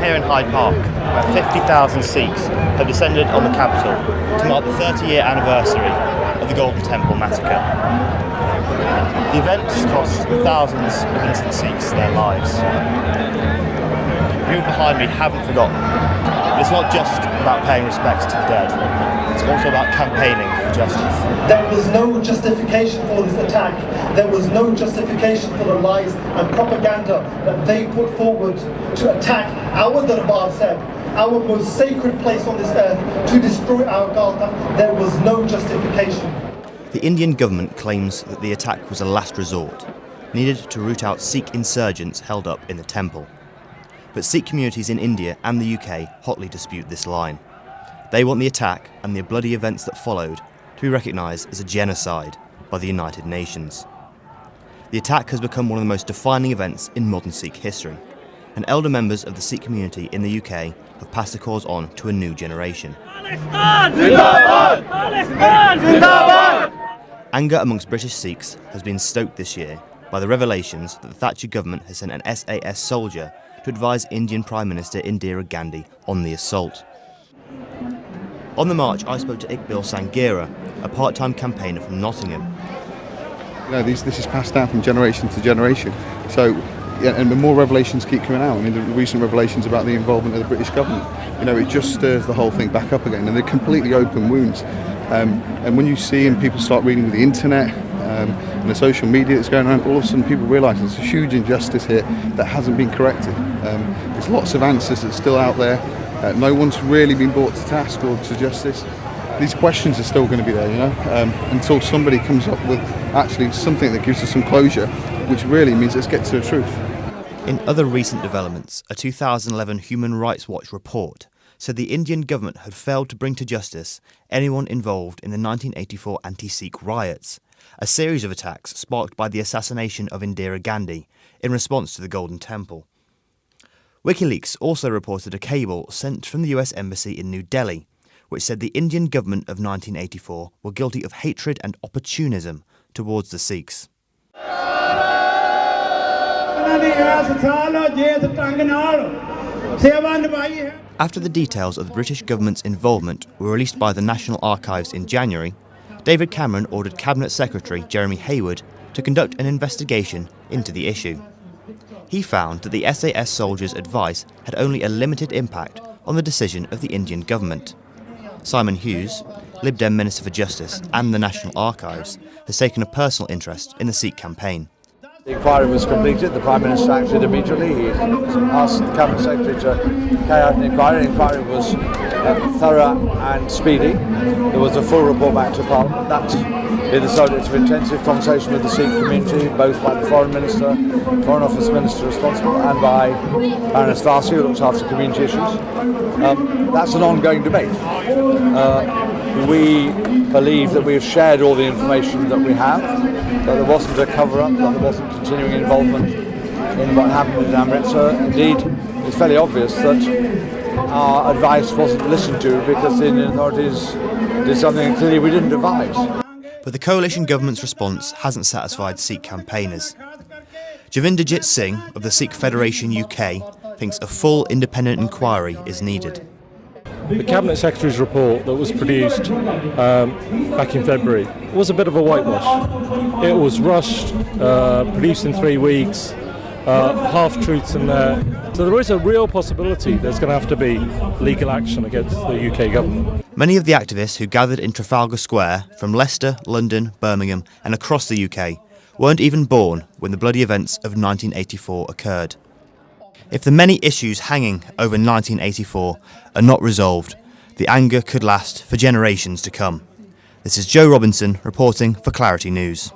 here in Hyde Park, where 50,000 Sikhs have descended on the capital to mark the 30-year anniversary of the Golden Temple Massacre. The events cost thousands of innocent Sikhs their lives. The people behind me haven't forgotten. But it's not just about paying respects to the dead, it's also about campaigning for justice. There was no justification for this attack. There was no justification for the lies and propaganda that they put forward to attack our Darbar Sahib, our most sacred place on this earth, to destroy our Gardha. There was no justification. The Indian government claims that the attack was a last resort, needed to root out Sikh insurgents held up in the temple. But Sikh communities in India and the UK hotly dispute this line. They want the attack and the bloody events that followed to be recognised as a genocide by the United Nations. The attack has become one of the most defining events in modern Sikh history, and elder members of the Sikh community in the UK have passed the cause on to a new generation. Anger amongst British Sikhs has been stoked this year by the revelations that the Thatcher government has sent an SAS soldier to advise Indian Prime Minister Indira Gandhi on the assault. On the march, I spoke to Iqbal Sanghera, a part-time campaigner from Nottingham. You know, this is passed down from generation to generation. So, yeah, and the more revelations keep coming out. I mean, the recent revelations about the involvement of the British government, you know, it just stirs the whole thing back up again, and they're completely open wounds. And when you see and people start reading the internet and the social media that's going around, all of a sudden people realise there's a huge injustice here that hasn't been corrected. There's lots of answers that's still out there. No one's really been brought to task or to justice. These questions are still going to be there, you know, until somebody comes up with actually something that gives us some closure, which really means let's get to the truth. In other recent developments, a 2011 Human Rights Watch report said the Indian government had failed to bring to justice anyone involved in the 1984 anti-Sikh riots, a series of attacks sparked by the assassination of Indira Gandhi in response to the Golden Temple. WikiLeaks also reported a cable sent from the US Embassy in New Delhi, which said the Indian government of 1984 were guilty of hatred and opportunism towards the Sikhs. After the details of the British government's involvement were released by the National Archives in January, David Cameron ordered Cabinet Secretary Jeremy Hayward to conduct an investigation into the issue. He found that the SAS soldiers' advice had only a limited impact on the decision of the Indian government. Simon Hughes, Lib Dem Minister for Justice and the National Archives, has taken a personal interest in the Sikh campaign. The inquiry was completed, the Prime Minister acted immediately. He asked the Cabinet Secretary to carry out an inquiry. The inquiry was thorough and speedy. There was a full report back to Parliament. That's been the subject of intensive conversation with the Sikh community, both by the Foreign Minister, Foreign Office Minister responsible, and by Baroness Vasi, who looks after community issues. That's an ongoing debate. We believe that we have shared all the information that we have, that there wasn't a cover-up, that there wasn't continuing involvement in what happened in Amritsar. Indeed, it's fairly obvious that our advice wasn't listened to because the Indian authorities did something clearly we didn't advise. But the coalition government's response hasn't satisfied Sikh campaigners. Javinderjit Singh of the Sikh Federation UK thinks a full independent inquiry is needed. The Cabinet Secretary's report that was produced back in February was a bit of a whitewash. It was rushed, produced in 3 weeks, half-truths in there. So there is a real possibility there's going to have to be legal action against the UK government. Many of the activists who gathered in Trafalgar Square from Leicester, London, Birmingham and across the UK weren't even born when the bloody events of 1984 occurred. If the many issues hanging over 1984 are not resolved, the anger could last for generations to come. This is Joe Robinson reporting for Clarity News.